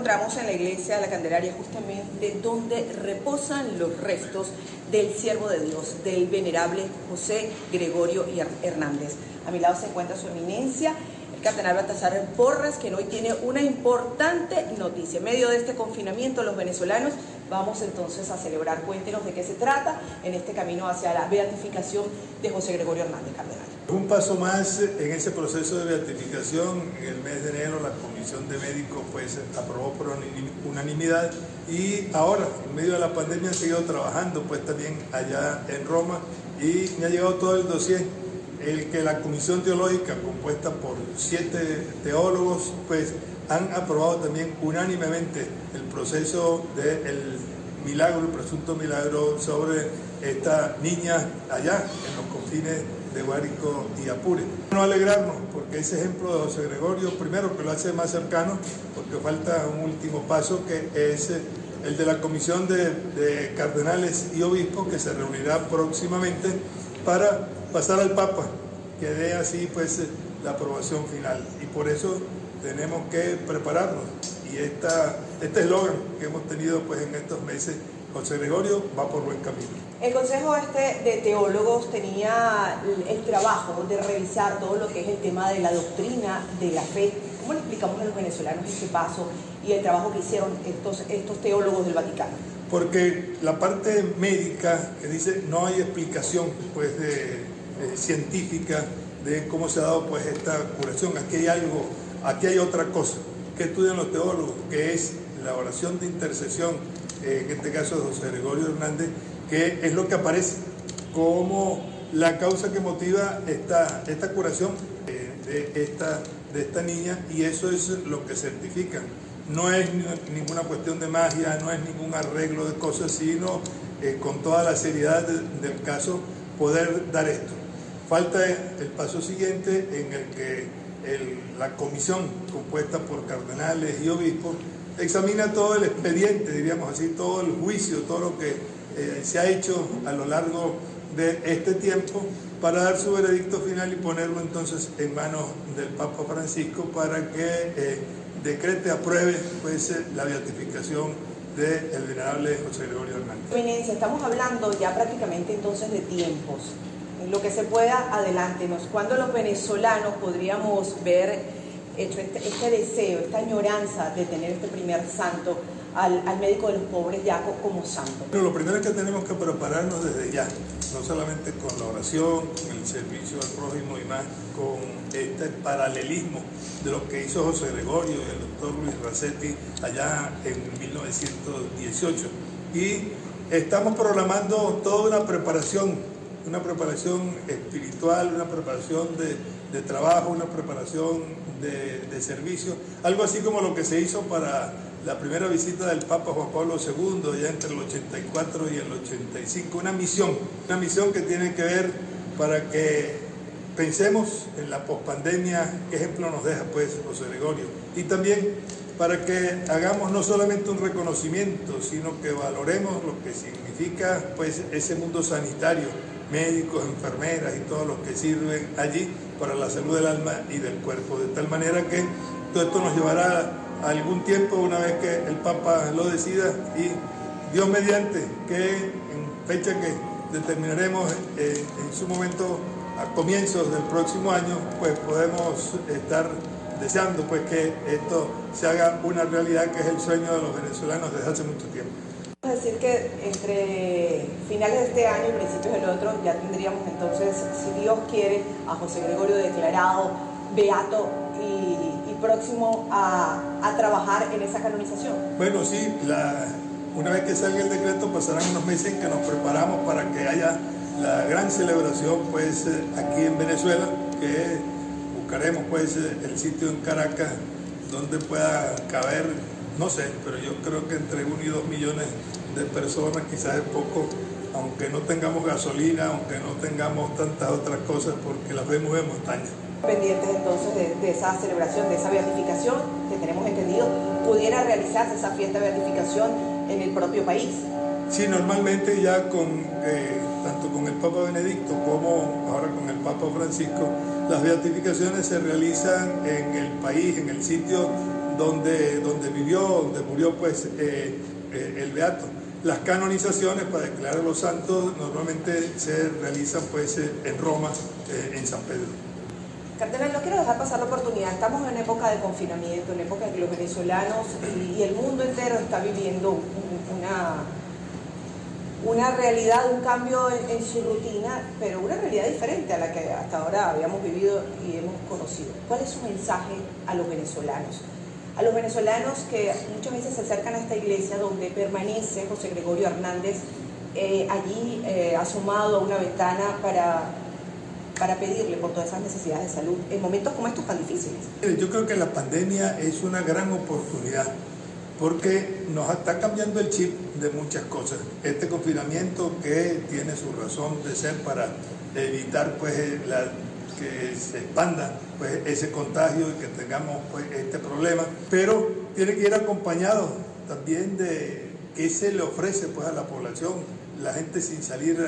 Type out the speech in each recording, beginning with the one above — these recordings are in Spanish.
encontramos en la iglesia de la Candelaria, justamente donde reposan los restos del siervo de Dios, del venerable José Gregorio Hernández. A mi lado se encuentra su eminencia, el cardenal Baltasar Porras, quien hoy tiene una importante noticia. En medio de este confinamiento, los venezolanos vamos entonces a celebrar. Cuéntenos de qué se trata en este camino hacia la beatificación de José Gregorio Hernández, cardenal. Un paso más en ese proceso de beatificación. En el mes de enero la Comisión de Médicos aprobó por unanimidad, y ahora en medio de la pandemia han seguido trabajando también allá en Roma, y me ha llegado todo el dossier, el que la Comisión Teológica, compuesta por 7 teólogos, han aprobado también unánimemente el proceso del milagro, el presunto milagro sobre esta niña allá en los confines de Guárico y Apure. No alegrarnos porque ese ejemplo de José Gregorio, primero que lo hace más cercano, porque falta un último paso, que es el de la Comisión de Cardenales y Obispos, que se reunirá próximamente para pasar al Papa, que dé así la aprobación final. Y por eso tenemos que prepararnos, y este eslogan que hemos tenido en estos meses, José Gregorio va por buen camino. El Consejo de Teólogos tenía el trabajo de revisar todo lo que es el tema de la doctrina de la fe. ¿Cómo le explicamos a los venezolanos este paso y el trabajo que hicieron estos teólogos del Vaticano? Porque la parte médica que dice no hay explicación científica de cómo se ha dado esta curación. Aquí hay otra cosa que estudian los teólogos, que es la oración de intercesión, en este caso de José Gregorio Hernández, que es lo que aparece como la causa que motiva esta curación de esta niña, y eso es lo que certifican. No es ninguna cuestión de magia, no es ningún arreglo de cosas, sino con toda la seriedad del caso poder dar esto. Falta el paso siguiente, en el que la comisión compuesta por cardenales y obispos examina todo el expediente, diríamos así, todo el juicio, todo lo que se ha hecho a lo largo de este tiempo, para dar su veredicto final y ponerlo entonces en manos del Papa Francisco para que decrete, apruebe la beatificación del venerable José Gregorio Hernández. Eminencia, estamos hablando ya prácticamente entonces de tiempos. En lo que se pueda, adelántenos. ¿Cuándo los venezolanos podríamos ver hecho este deseo, esta añoranza de tener este primer santo, al médico de los pobres ya como santo? Pero lo primero es que tenemos que prepararnos desde ya, no solamente con la oración, con el servicio al prójimo y más con este paralelismo de lo que hizo José Gregorio y el doctor Luis Racetti allá en 1918. Y estamos programando toda una preparación espiritual, una preparación de trabajo, una preparación de servicio, algo así como lo que se hizo para la primera visita del Papa Juan Pablo II, ya entre el 84 y el 85, una misión que tiene que ver para que pensemos en la pospandemia, qué ejemplo nos deja José Gregorio, y también para que hagamos no solamente un reconocimiento, sino que valoremos lo que significa ese mundo sanitario, médicos, enfermeras y todos los que sirven allí para la salud del alma y del cuerpo, de tal manera que todo esto nos llevará algún tiempo, una vez que el Papa lo decida, y Dios mediante, que en fecha que determinaremos en su momento a comienzos del próximo año, podemos estar deseando que esto se haga una realidad, que es el sueño de los venezolanos desde hace mucho tiempo. Es decir, que entre finales de este año y principios del otro ya tendríamos entonces, si Dios quiere, a José Gregorio declarado beato y próximo a trabajar en esa canonización. Bueno, sí, una vez que salga el decreto pasarán unos meses en que nos preparamos para que haya la gran celebración aquí en Venezuela, que buscaremos el sitio en Caracas donde pueda caber, no sé, pero yo creo que entre 1 y 2 millones de personas, quizás es poco, aunque no tengamos gasolina, aunque no tengamos tantas otras cosas, porque las vemos en montaña. Pendientes entonces de esa celebración, de esa beatificación, que tenemos entendido, pudiera realizarse esa fiesta de beatificación en el propio país. Sí, normalmente ya tanto con el Papa Benedicto como ahora con el Papa Francisco, las beatificaciones se realizan en el país, en el sitio donde vivió, donde murió pues el beato. Las canonizaciones para declarar a los santos normalmente se realizan pues en Roma, en San Pedro. Cardenal, no quiero dejar pasar la oportunidad. Estamos en época de confinamiento, en época en que los venezolanos y el mundo entero está viviendo una realidad, un cambio en su rutina, pero una realidad diferente a la que hasta ahora habíamos vivido y hemos conocido. ¿Cuál es su mensaje a los venezolanos? A los venezolanos que muchas veces se acercan a esta iglesia donde permanece José Gregorio Hernández, allí asomado a una ventana para pedirle por todas esas necesidades de salud en momentos como estos tan difíciles. Yo creo que la pandemia es una gran oportunidad porque nos está cambiando el chip de muchas cosas. Este confinamiento que tiene su razón de ser para evitar pues que se expanda pues ese contagio y que tengamos pues este problema, pero tiene que ir acompañado también de qué se le ofrece pues a la población, la gente sin salir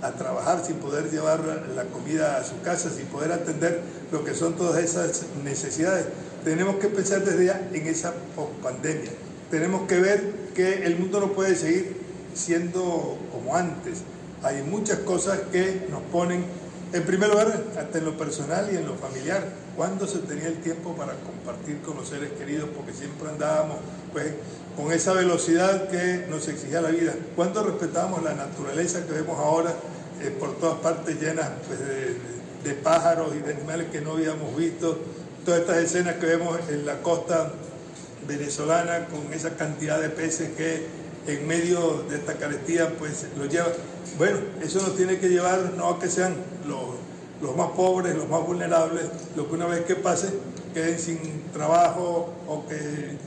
a trabajar, sin poder llevar la comida a su casa, sin poder atender lo que son todas esas necesidades. Tenemos que pensar desde ya en esa pospandemia. Tenemos que ver que el mundo no puede seguir siendo como antes. Hay muchas cosas que nos ponen, en primer lugar, hasta en lo personal y en lo familiar. ¿Cuándo se tenía el tiempo para compartir con los seres queridos? Porque siempre andábamos pues, con esa velocidad que nos exigía la vida. ¿Cuándo respetábamos la naturaleza que vemos ahora por todas partes llenas pues, de pájaros y de animales que no habíamos visto? Todas estas escenas que vemos en la costa venezolana con esa cantidad de peces que en medio de esta carestía pues los lleva. Bueno, eso nos tiene que llevar no a que sean los más pobres, los más vulnerables, los que una vez que pase queden sin trabajo o que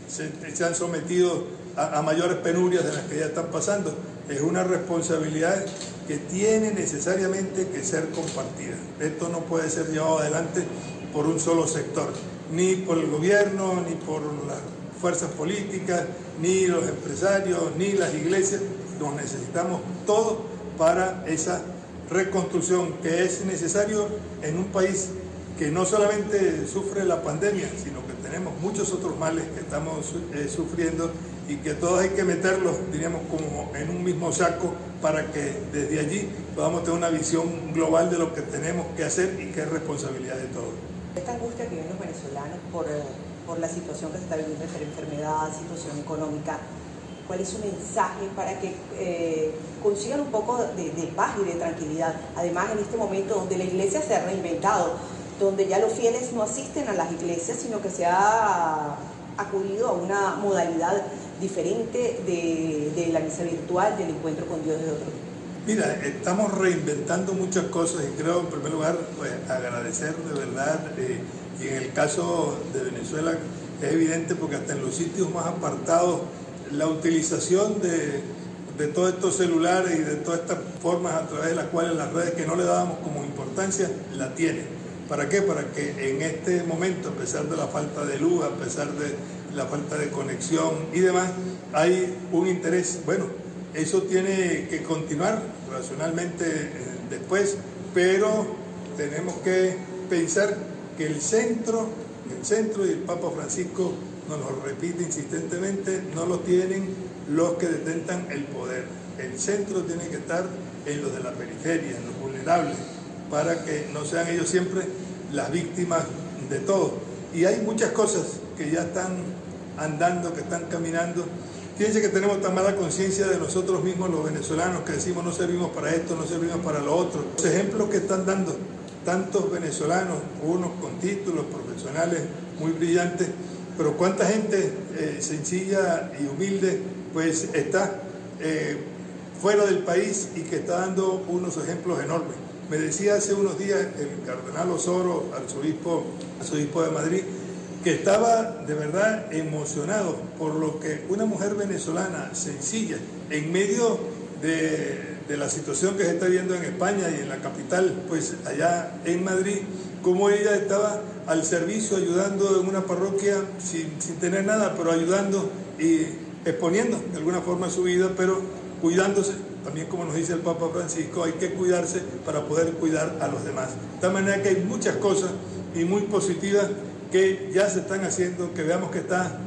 se han sometido a mayores penurias de las que ya están pasando. Es una responsabilidad que tiene necesariamente que ser compartida. Esto no puede ser llevado adelante por un solo sector, ni por el gobierno, ni por las fuerzas políticas, ni los empresarios, ni las iglesias. Nos necesitamos todos para esa reconstrucción que es necesario en un país que no solamente sufre la pandemia, sino que tenemos muchos otros males que estamos sufriendo y que todos hay que meterlos, diríamos, como en un mismo saco para que desde allí podamos tener una visión global de lo que tenemos que hacer y que es responsabilidad de todos. Esta angustia que viven los venezolanos por la situación que se está viviendo entre enfermedad, situación económica, ¿cuál es su mensaje para que consigan un poco de paz y de tranquilidad? Además, en este momento donde la iglesia se ha reinventado, donde ya los fieles no asisten a las iglesias, sino que se ha acudido a una modalidad diferente de la misa virtual, del encuentro con Dios de otro tipo. Mira, estamos reinventando muchas cosas y creo, en primer lugar, pues, agradecer de verdad, y en el caso de Venezuela es evidente porque hasta en los sitios más apartados la utilización de todos estos celulares y de todas estas formas a través de las cuales las redes que no le dábamos como importancia, la tienen. ¿Para qué? Para que en este momento, a pesar de la falta de luz, a pesar de la falta de conexión y demás, hay un interés. Bueno, eso tiene que continuar racionalmente después, pero tenemos que pensar que el centro y el Papa Francisco nos lo repite insistentemente, no lo tienen los que detentan el poder. El centro tiene que estar en los de la periferia, en los vulnerables, para que no sean ellos siempre las víctimas de todo. Y hay muchas cosas que ya están andando, que están caminando. Fíjense que tenemos tan mala conciencia de nosotros mismos los venezolanos que decimos no servimos para esto, no servimos para lo otro. Los ejemplos que están dando tantos venezolanos, unos con títulos profesionales muy brillantes, pero cuánta gente sencilla y humilde pues está fuera del país y que está dando unos ejemplos enormes. Me decía hace unos días el cardenal Osoro, arzobispo de Madrid, que estaba de verdad emocionado por lo que una mujer venezolana sencilla, en medio de la situación que se está viendo en España y en la capital, pues allá en Madrid, cómo ella estaba al servicio, ayudando en una parroquia sin tener nada, pero ayudando y exponiendo de alguna forma su vida, pero cuidándose. También, como nos dice el Papa Francisco, hay que cuidarse para poder cuidar a los demás. De tal manera que hay muchas cosas y muy positivas que ya se están haciendo, que veamos que está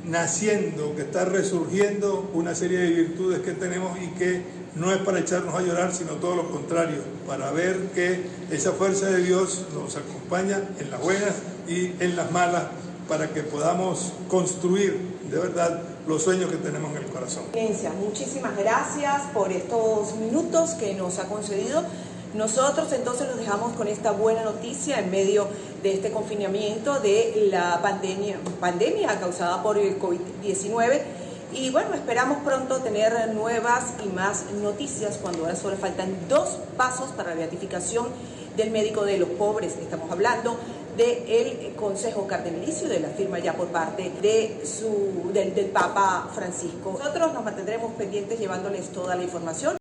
naciendo, que está resurgiendo una serie de virtudes que tenemos y que no es para echarnos a llorar, sino todo lo contrario, para ver que esa fuerza de Dios nos acompaña en las buenas y en las malas, para que podamos construir de verdad los sueños que tenemos en el corazón. Muchísimas gracias por estos minutos que nos ha concedido. Nosotros entonces los dejamos con esta buena noticia en medio de este confinamiento de la pandemia causada por el COVID-19. Y bueno, esperamos pronto tener nuevas y más noticias cuando ahora solo faltan 2 pasos para la beatificación del médico de los pobres. Estamos hablando del Consejo Cardenalicio, de la firma ya por parte del Papa Francisco. Nosotros nos mantendremos pendientes llevándoles toda la información.